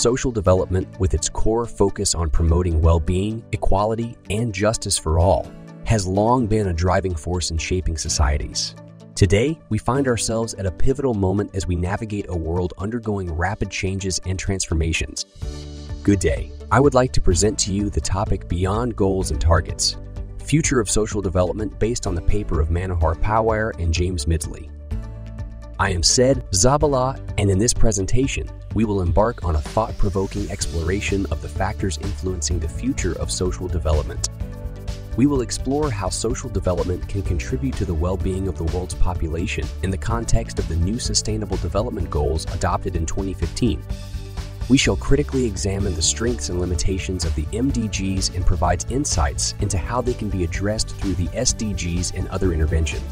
social development, with its core focus on promoting well-being, equality, and justice for all, has long been a driving force in shaping societies. Today, we find ourselves at a pivotal moment as we navigate a world undergoing rapid changes and transformations. Good day. I would like to present to you the topic Beyond Goals and Targets, Future of Social Development, based on the paper of Manohar, Pawar, and James Midgley. I am Zabala, and in this presentation, we will embark on a thought-provoking exploration of the factors influencing the future of social development. We will explore how social development can contribute to the well-being of the world's population in the context of the new Sustainable Development Goals adopted in 2015. We shall critically examine the strengths and limitations of the MDGs and provide insights into how they can be addressed through the SDGs and other interventions.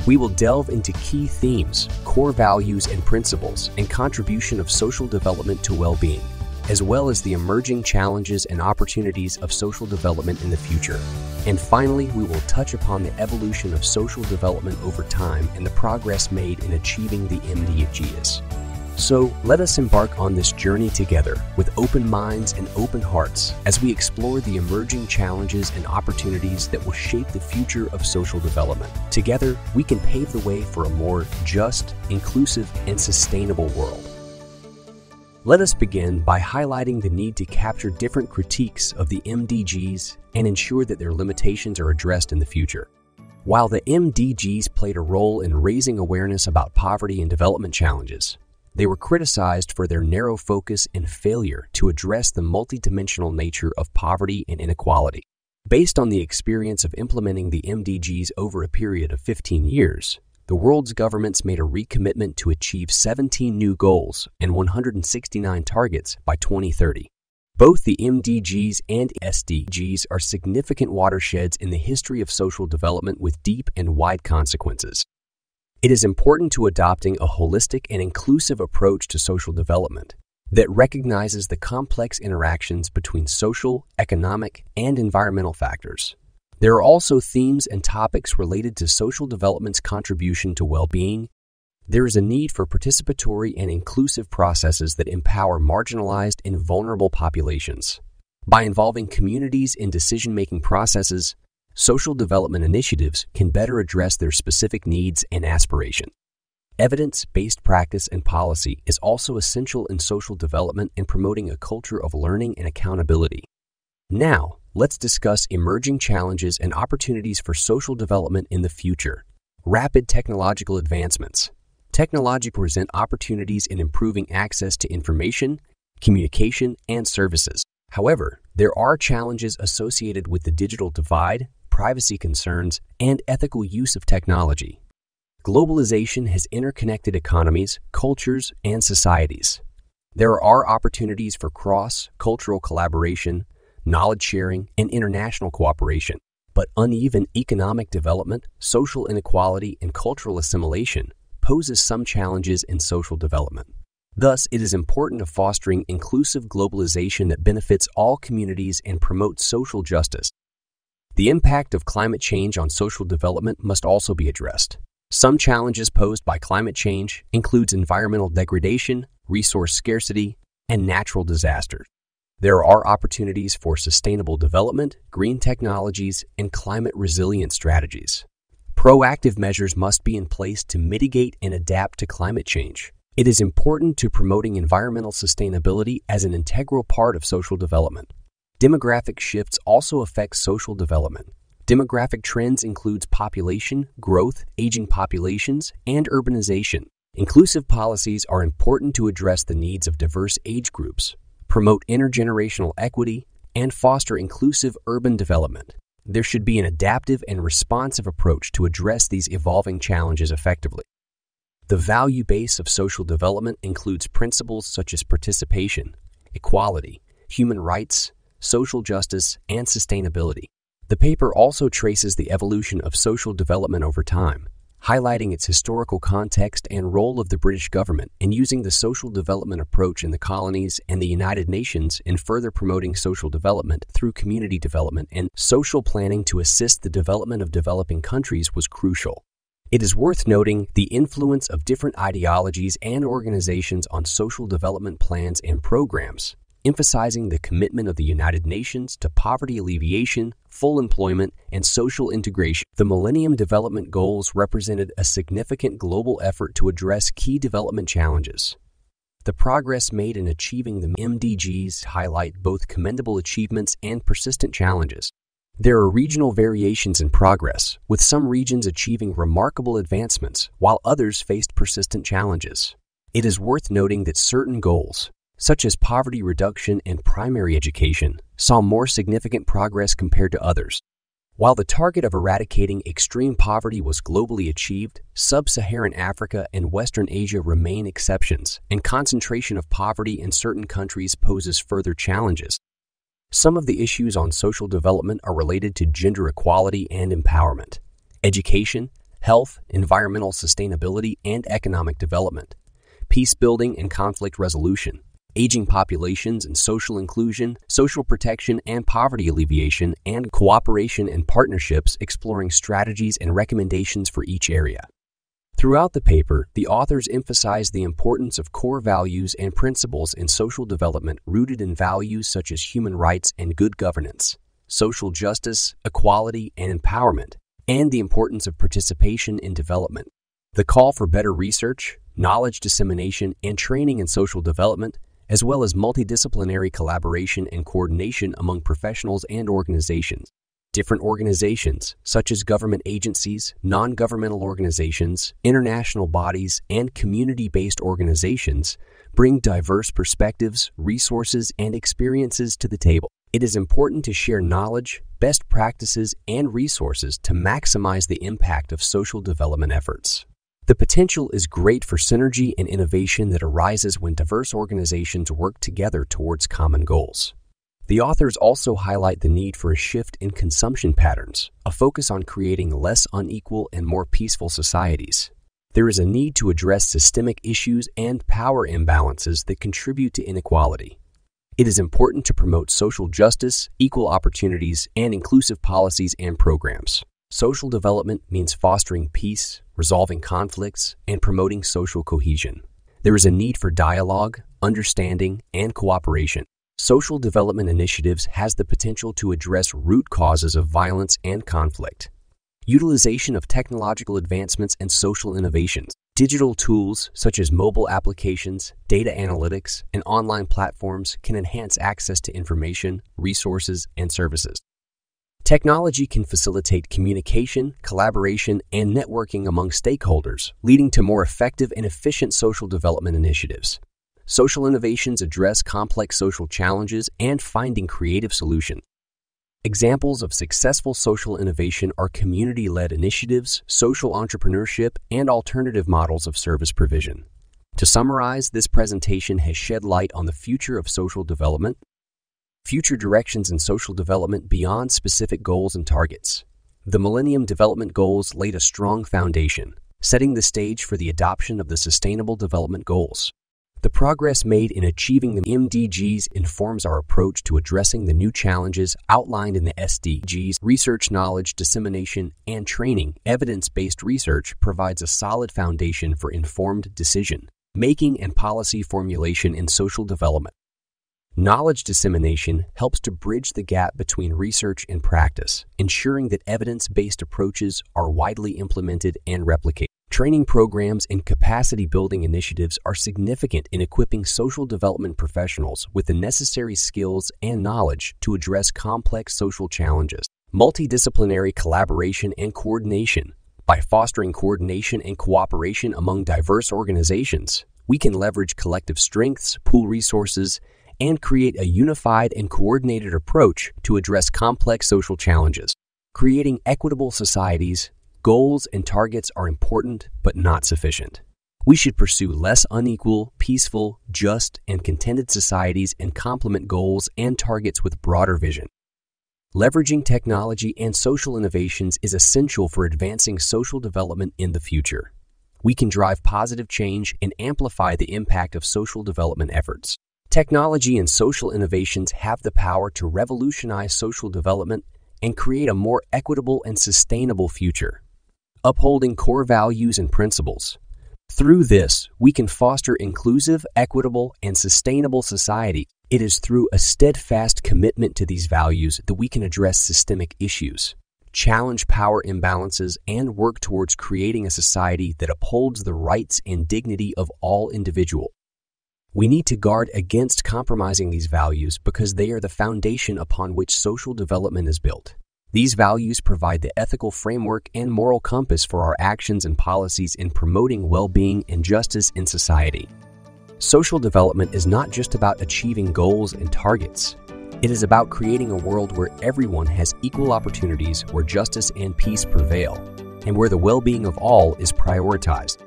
We will delve into key themes, core values and principles, and contribution of social development to well-being, as well as the emerging challenges and opportunities of social development in the future. And finally, we will touch upon the evolution of social development over time and the progress made in achieving the MDGs. So, let us embark on this journey together with open minds and open hearts as we explore the emerging challenges and opportunities that will shape the future of social development. Together, we can pave the way for a more just, inclusive, and sustainable world. Let us begin by highlighting the need to capture different critiques of the MDGs and ensure that their limitations are addressed in the future. While the MDGs played a role in raising awareness about poverty and development challenges, they were criticized for their narrow focus and failure to address the multidimensional nature of poverty and inequality. Based on the experience of implementing the MDGs over a period of 15 years, the world's governments made a recommitment to achieve 17 new goals and 169 targets by 2030. Both the MDGs and SDGs are significant watersheds in the history of social development with deep and wide consequences. It is important to adopting a holistic and inclusive approach to social development that recognizes the complex interactions between social, economic, and environmental factors. There are also themes and topics related to social development's contribution to well-being. There is a need for participatory and inclusive processes that empower marginalized and vulnerable populations. By involving communities in decision-making processes, social development initiatives can better address their specific needs and aspirations. Evidence-based practice and policy is also essential in social development and promoting a culture of learning and accountability. Now, let's discuss emerging challenges and opportunities for social development in the future. Rapid technological advancements. Technology presents opportunities in improving access to information, communication, and services. However, there are challenges associated with the digital divide, privacy concerns, and ethical use of technology. Globalization has interconnected economies, cultures, and societies. There are opportunities for cross-cultural collaboration, knowledge sharing, and international cooperation, but uneven economic development, social inequality, and cultural assimilation poses some challenges in social development. Thus, it is important to fostering inclusive globalization that benefits all communities and promotes social justice. The impact of climate change on social development must also be addressed. Some challenges posed by climate change includes environmental degradation, resource scarcity, and natural disasters. There are opportunities for sustainable development, green technologies, and climate resilient strategies. Proactive measures must be in place to mitigate and adapt to climate change. It is important to promoting environmental sustainability as an integral part of social development. Demographic shifts also affect social development. Demographic trends include population, growth, aging populations, and urbanization. Inclusive policies are important to address the needs of diverse age groups, promote intergenerational equity, and foster inclusive urban development. There should be an adaptive and responsive approach to address these evolving challenges effectively. The value base of social development includes principles such as participation, equality, human rights, social justice, and sustainability. The paper also traces the evolution of social development over time, highlighting its historical context and role of the British government in using the social development approach in the colonies and the United Nations in further promoting social development through community development and social planning to assist the development of developing countries was crucial. It is worth noting the influence of different ideologies and organizations on social development plans and programs, emphasizing the commitment of the United Nations to poverty alleviation, full employment, and social integration. The Millennium Development Goals represented a significant global effort to address key development challenges. The progress made in achieving the MDGs highlight both commendable achievements and persistent challenges. There are regional variations in progress, with some regions achieving remarkable advancements, while others faced persistent challenges. It is worth noting that certain goals, such as poverty reduction and primary education, saw more significant progress compared to others. While the target of eradicating extreme poverty was globally achieved, sub-Saharan Africa and Western Asia remain exceptions, and concentration of poverty in certain countries poses further challenges. Some of the issues on social development are related to gender equality and empowerment, education, health, environmental sustainability, and economic development, peace building and conflict resolution, aging populations and social inclusion, social protection and poverty alleviation, and cooperation and partnerships, exploring strategies and recommendations for each area. Throughout the paper, the authors emphasize the importance of core values and principles in social development rooted in values such as human rights and good governance, social justice, equality, and empowerment, and the importance of participation in development. The call for better research, knowledge dissemination, and training in social development, as well as multidisciplinary collaboration and coordination among professionals and organizations. Different organizations, such as government agencies, non-governmental organizations, international bodies, and community-based organizations, bring diverse perspectives, resources, and experiences to the table. It is important to share knowledge, best practices, and resources to maximize the impact of social development efforts. The potential is great for synergy and innovation that arises when diverse organizations work together towards common goals. The authors also highlight the need for a shift in consumption patterns, a focus on creating less unequal and more peaceful societies. There is a need to address systemic issues and power imbalances that contribute to inequality. It is important to promote social justice, equal opportunities, and inclusive policies and programs. Social development means fostering peace, resolving conflicts, and promoting social cohesion. There is a need for dialogue, understanding, and cooperation. Social development initiatives has the potential to address root causes of violence and conflict. Utilization of technological advancements and social innovations. Digital tools such as mobile applications, data analytics, and online platforms can enhance access to information, resources, and services. Technology can facilitate communication, collaboration, and networking among stakeholders, leading to more effective and efficient social development initiatives. Social innovations address complex social challenges and finding creative solutions. Examples of successful social innovation are community-led initiatives, social entrepreneurship, and alternative models of service provision. To summarize, this presentation has shed light on the future of social development, future directions in social development beyond specific goals and targets. The Millennium Development Goals laid a strong foundation, setting the stage for the adoption of the Sustainable Development Goals. The progress made in achieving the MDGs informs our approach to addressing the new challenges outlined in the SDGs. Research, knowledge, dissemination, and training. Evidence-based research provides a solid foundation for informed decision-making and policy formulation in social development. Knowledge dissemination helps to bridge the gap between research and practice, ensuring that evidence-based approaches are widely implemented and replicated. Training programs and capacity-building initiatives are significant in equipping social development professionals with the necessary skills and knowledge to address complex social challenges. Multidisciplinary collaboration and coordination. By fostering coordination and cooperation among diverse organizations, we can leverage collective strengths, pool resources, and create a unified and coordinated approach to address complex social challenges. Creating equitable societies, goals and targets are important but not sufficient. We should pursue less unequal, peaceful, just, and contented societies and complement goals and targets with broader vision. Leveraging technology and social innovations is essential for advancing social development in the future. We can drive positive change and amplify the impact of social development efforts. Technology and social innovations have the power to revolutionize social development and create a more equitable and sustainable future. upholding core values and principles. Through this, we can foster inclusive, equitable, and sustainable society. It is through a steadfast commitment to these values that we can address systemic issues, challenge power imbalances, and work towards creating a society that upholds the rights and dignity of all individuals. We need to guard against compromising these values because they are the foundation upon which social development is built. These values provide the ethical framework and moral compass for our actions and policies in promoting well-being and justice in society. Social development is not just about achieving goals and targets. It is about creating a world where everyone has equal opportunities, where justice and peace prevail, and where the well-being of all is prioritized.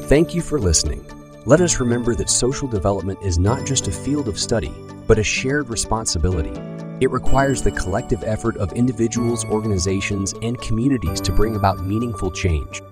Thank you for listening. Let us remember that social development is not just a field of study, but a shared responsibility. It requires the collective effort of individuals, organizations, and communities to bring about meaningful change.